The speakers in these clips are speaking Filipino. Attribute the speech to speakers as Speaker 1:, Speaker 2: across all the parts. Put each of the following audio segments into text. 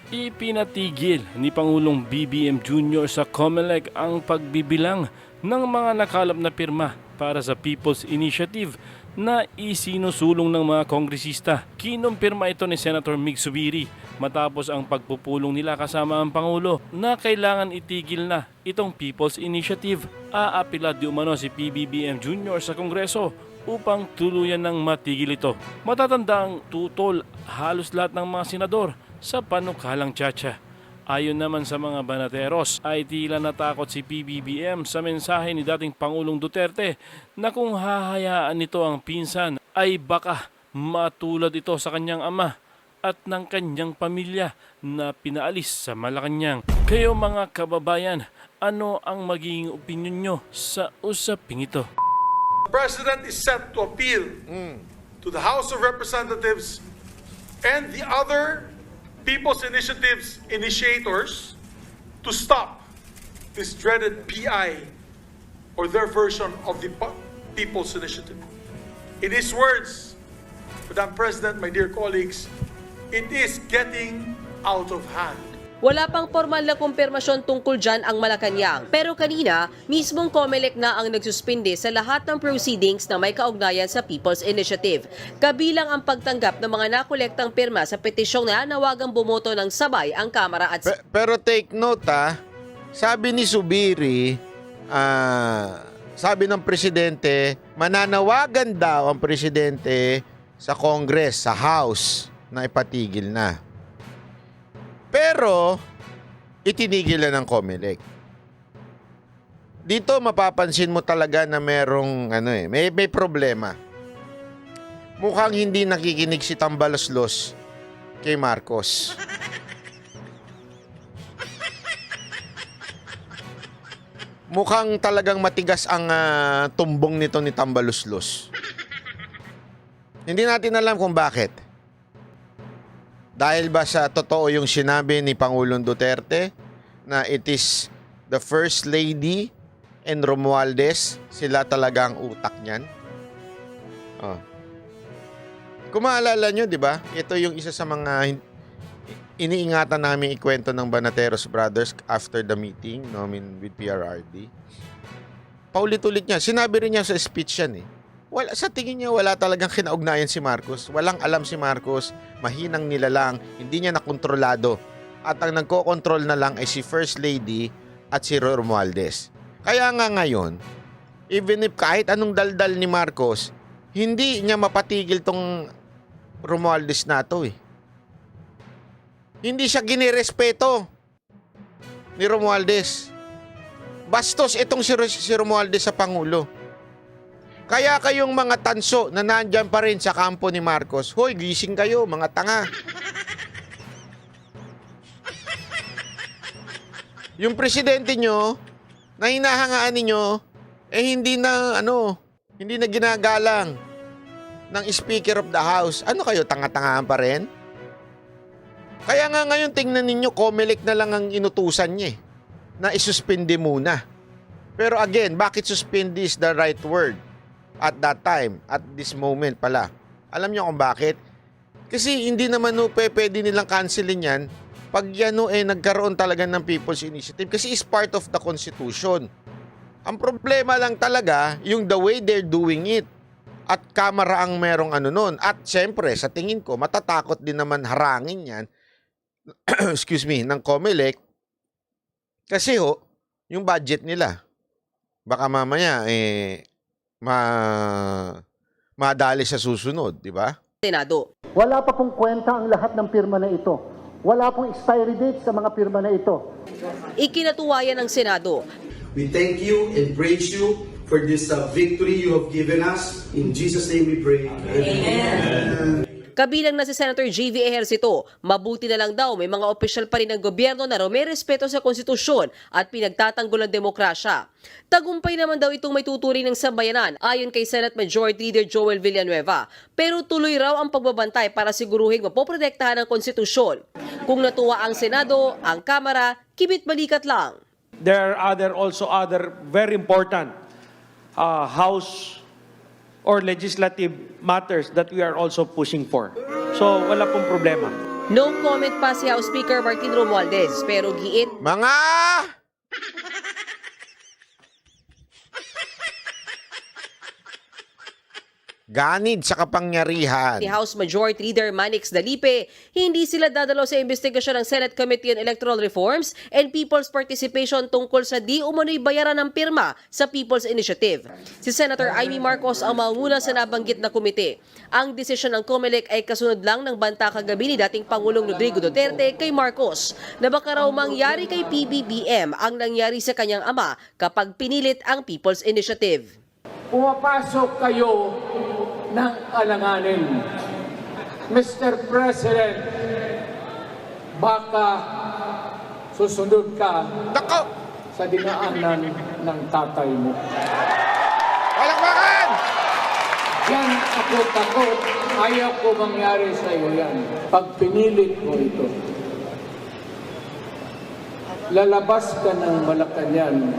Speaker 1: Ipinatigil ni Pangulong BBM Jr. sa COMELEC ang pagbibilang ng mga nakalap na pirma para sa People's Initiative na isinusulong ng mga kongresista. Kinumpirma ito ni Senator Mig Zubiri matapos ang pagpupulong nila kasama ang Pangulo na kailangan itigil na itong People's Initiative. Aapila di umano si PBBM Jr. sa Kongreso upang tuluyan ng matigil ito. Matatandang tutol halos lahat ng mga senador sa panukalang tiyatsa. Ayon naman sa mga banateros ay tila natakot si PBBM sa mensahe ni dating Pangulong Duterte na kung hahayaan nito ang pinsan ay baka matulad ito sa kanyang ama at ng kanyang pamilya na pinaalis sa Malacanang. Kayo mga kababayan, ano ang magiging opinyon nyo sa usaping ito?
Speaker 2: The President is set to appeal to the House of Representatives and the other People's Initiatives initiators to stop this dreaded PI or their version of the People's Initiative. In his words, Madam President, my dear colleagues, it is getting out of hand.
Speaker 3: Wala pang formal na kumpirmasyon tungkol dyan ang Malacanang. Pero kanina, mismong COMELEC na ang nagsuspinde sa lahat ng proceedings na may kaugnayan sa People's Initiative. Kabilang ang pagtanggap ng mga nakolektang pirma sa petisyong na nawagang bumoto ng sabay ang Kamara at...
Speaker 4: Pero take note sabi ni Zubiri, sabi ng Presidente, mananawagan daw ang Presidente sa Congress, sa House, na ipatigil na. Pero, itinigil na ng COMELEC. Dito mapapansin mo talaga na merong may problema. Mukhang hindi nakikinig si Tambaloslos kay Marcos. Mukhang talagang matigas ang tumbong nito ni Tambaloslos. Hindi natin alam kung bakit. Dahil ba sa totoo yung sinabi ni Pangulong Duterte na it is the First Lady and Romualdez, sila talaga ang utak niyan? Kung maalala nyo, di ba? Ito yung isa sa mga iniingatan namin ikwento ng Banateros Brothers after the meeting with PRRD. Paulit-ulit niya. Sinabi rin niya sa speech yan sa tingin niya wala talagang kinaugnayan si Marcos. Walang alam si Marcos, mahinang nilalang, hindi niya nakontrolado. At ang nagko-control na lang ay si First Lady at si Romualdez. Kaya nga ngayon, even if kahit anong daldal ni Marcos, hindi niya mapatigil tong Romualdez na to Hindi siya ginirespeto ni Romualdez. Bastos itong si Romualdez sa Pangulo. Kaya kayong mga tanso na nandyan pa rin sa kampo ni Marcos, hoy, gising kayo, mga tanga. Yung presidente nyo, na hinahangaan ninyo, hindi na ginagalang ng Speaker of the House. Ano kayo, tanga-tangaan pa rin? Kaya nga ngayon, tingnan ninyo, COMELEC na lang ang inutusan niya na isuspindi muna. Pero again, bakit suspindi is the right word? At that time, at this moment pala. Alam niyo kung bakit? Kasi hindi naman pwede nilang cancelin yan pag yan nagkaroon talaga ng People's Initiative kasi is part of the Constitution. Ang problema lang talaga yung the way they're doing it. At Kamara ang merong nun. At syempre, sa tingin ko, matatakot din naman harangin yan excuse me, ng COMELEC kasi yung budget nila. Baka mamaya, madali sa susunod, di ba?
Speaker 3: Senado.
Speaker 5: Wala pa pong kwenta ang lahat ng pirma na ito. Wala pong expiry date sa mga pirma na ito.
Speaker 3: Ikinatuwayan ng Senado.
Speaker 6: We thank you and praise you for this victory you have given us. In Jesus' name we pray. Amen.
Speaker 3: Kabilang na si Senator J.V. Ejercito, mabuti na lang daw may mga opisyal pa rin ng gobyerno na may respeto sa konstitusyon at pinagtatanggol ang demokrasya. Tagumpay naman daw itong may tuturing ng sambayanan ayon kay Senate Majority Leader Joel Villanueva. Pero tuloy raw ang pagbabantay para siguruhin mapoprotektahan ang konstitusyon. Kung natuwa ang Senado, ang Kamara, kibit-balikat lang.
Speaker 7: There are also other very important House or legislative matters that we are also pushing for. So wala pong problema.
Speaker 3: No comment pa si House Speaker Martin Romualdez pero giit
Speaker 4: Mga ganid sa kapangyarihan.
Speaker 3: ni House Majority Leader Manix Dalipe, hindi sila dadalo sa investigasyon ng Senate Committee on Electoral Reforms and People's Participation tungkol sa di umano'y bayaran ng pirma sa People's Initiative. Si Senator Amy Marcos ang mauna sa nabanggit na komite. Ang desisyon ng COMELEC ay kasunod lang ng banta kagabi ni dating Pangulong Rodrigo Duterte kay Marcos na baka raw mangyari kay PBBM ang nangyari sa kanyang ama kapag pinilit ang People's Initiative.
Speaker 8: Pumapasok kayo ng alanganin. Mr. President, baka susunod ka
Speaker 4: Nako!
Speaker 8: sa dinaanan ng tatay mo.
Speaker 4: Palakpakan!
Speaker 8: Yan ako takot. Ayaw ko mangyari sa iyo yan. Pag pinilit mo ito, lalabas ka ng Malacanang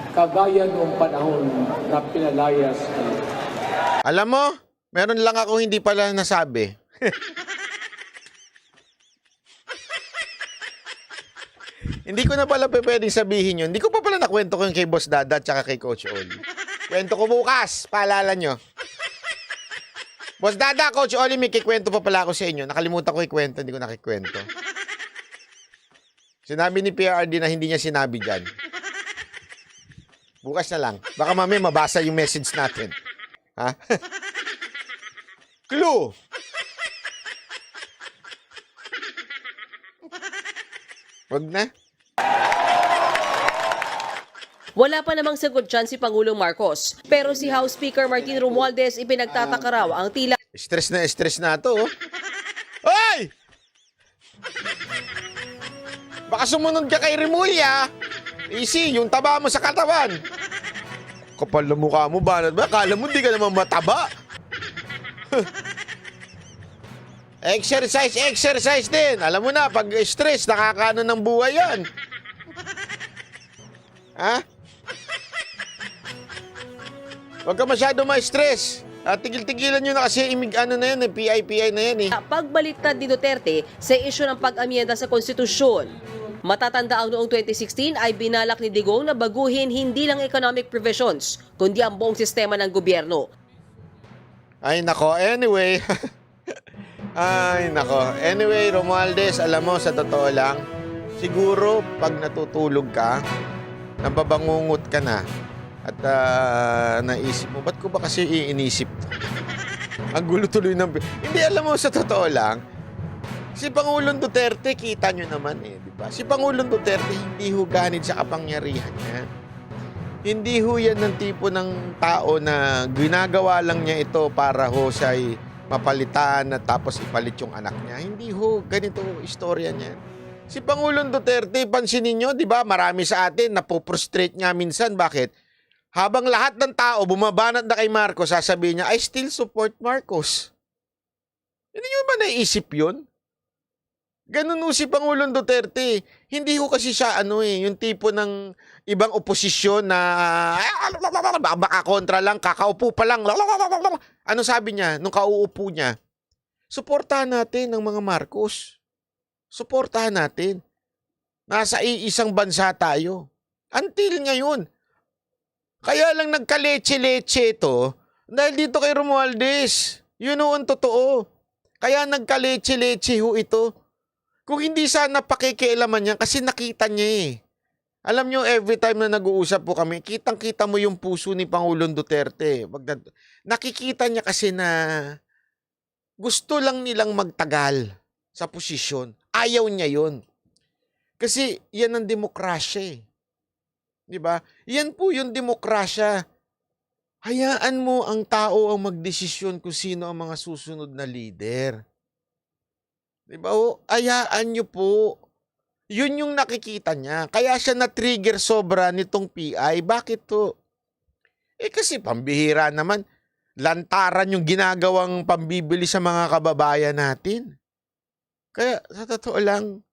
Speaker 8: kagaya noong panahon na pinalayas ka.
Speaker 4: Alam mo, meron lang ako hindi pala nasabi. Hindi ko na pala pwedeng sabihin yun. Hindi ko pa pala nakwento ko yung kay Boss Dada at saka kay Coach Oli. Kwento ko bukas, paalala nyo. Boss Dada, Coach Oli, may kikwento pa pala ako sa inyo. Nakalimutan ko ikwento, hindi ko nakikwento. Sinabi ni PRD na hindi niya sinabi dyan. Bukas na lang. Baka mamaya mabasa yung message natin. Ha? Clue! Wag na.
Speaker 3: Wala pa namang sagot dyan si Pangulong Marcos. Pero si House Speaker Martin Romualdez ipinagtataka raw ang tila
Speaker 4: Stress na to. Oh. Hoy! Baka sumunod ka kay Remulla. Easy, yung taba mo sa katawan. Kapal na mukha mo, banat ba? Akala mo di ka naman mataba. Exercise din. Alam mo na, pag stress, nakakaano ng buhay yan. Ha? Huwag ka masyado ma-stress. Tigil-tigilan nyo na kasi ano na yan, PI na yan eh.
Speaker 3: pagbaliktad ni Duterte sa isyu ng pag-amyenda sa konstitusyon. Matatanda ang noong 2016 ay binalak ni Digong na baguhin hindi lang economic provisions, kundi ang buong sistema ng gobyerno.
Speaker 4: Ay nako, anyway. Anyway, Romualdez, alam mo, sa totoo lang, siguro pag natutulog ka, nababangungot ka na, at naisip mo, ba't ko ba kasi iinisip to? Ang gulo tuloy ng... Hindi, alam mo, sa totoo lang, si Pangulong Duterte, kita nyo naman eh, di ba? Si Pangulong Duterte, hindi ho ganid sa kapangyarihan niya. Hindi ho yan ng tipo ng tao na ginagawa lang niya ito para ho siya'y mapalitan at tapos ipalit yung anak niya. Hindi ho, ganito istorya niya. Si Pangulong Duterte, pansinin nyo, di ba? Marami sa atin, napoprostrate nga minsan. Bakit? Habang lahat ng tao bumabanat na kay Marcos, sasabihin niya, I still support Marcos. Hindi nyo ba naisip yun? Ganun si Pangulong Duterte. Hindi ko kasi siya yung tipo ng ibang oposisyon na baka kontra lang, kakaupo pa lang. Ano sabi niya nung kauupo niya? Suportahan natin ang mga Marcos. Suportahan natin. Nasa iisang bansa tayo. Until ngayon. Kaya lang nagkaleche-leche ito dahil dito kay Romualdez. Yun ang totoo. Kaya nagkaleche-leche ho ito. Kung hindi sana pakikialaman niya kasi nakita niya eh. Alam niyo, every time na nag-uusap po kami, kitang-kita mo yung puso ni Pangulong Duterte. Nakikita niya kasi na gusto lang nilang magtagal sa posisyon. Ayaw niya yun. Kasi yan ang demokrasya eh. Di ba? Yan po yung demokrasya. Hayaan mo ang tao ang magdesisyon kung sino ang mga susunod na leader. Diba? Ayaan nyo po. Yun yung nakikita niya. Kaya siya na-trigger sobra nitong PI. Bakit to? Kasi pambihira naman. Lantaran yung ginagawang pambibili sa mga kababayan natin. Kaya sa totoo lang,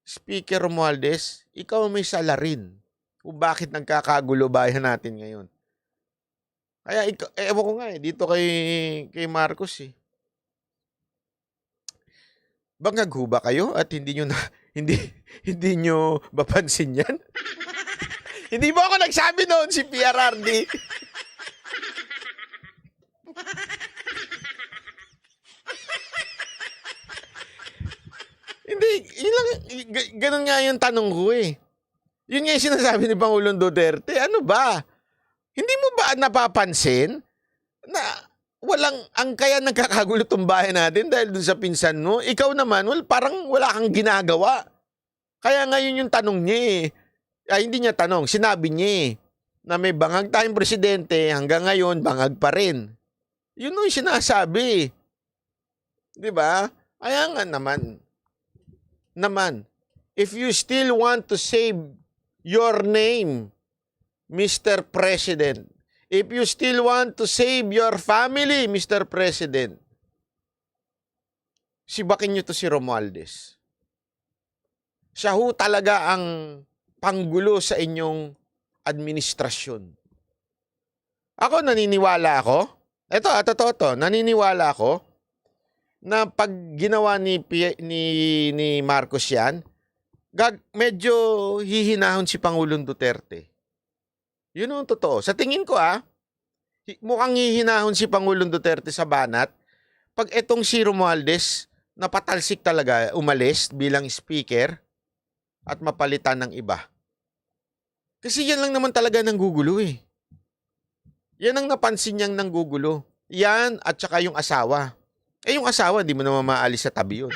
Speaker 4: Speaker Romualdez, ikaw may salarin kung bakit nagkakagulo bayan natin ngayon. Kaya, ewan ko nga dito kay Marcos eh. Bangag ho ba kayo at hindi nyo na, hindi nyo mapansin yan? Hindi mo ako nagsabi noon si PRRD. Hindi, ganun nga yung tanong ko eh. Yun nga yung sinasabi ni Pangulong Duterte. Ano ba? Hindi mo ba napapansin na walang angkaya nagkakagulo tong bahay natin dahil dun sa pinsan mo? Ikaw naman, parang wala kang ginagawa. Kaya ngayon yung tanong niya eh. Ay, hindi niya tanong, sinabi niya eh, na may bangag tayong presidente, hanggang ngayon, bangag pa rin. Yun yung sinasabi. Di ba? Kaya nga naman, if you still want to save your name, Mr. President, if you still want to save your family, Mr. President, sibakin niyo to si Romualdez. Siya ho talaga ang panggulo sa inyong administrasyon. Ako, naniniwala ako, naniniwala ako, na pag ginawa ni Marcos yan, medyo hihinahon si Pangulong Duterte. Yun ang totoo. Sa tingin ko mukhang hihinahon si Pangulong Duterte sa banat pag etong si Romualdez napatalsik talaga, umalis bilang speaker at mapalitan ng iba. Kasi yan lang naman talaga nanggugulo eh. Yan ang napansin niyang nanggugulo. Yan at saka yung asawa. Eh yung asawa, di mo naman maalis sa tabi yun.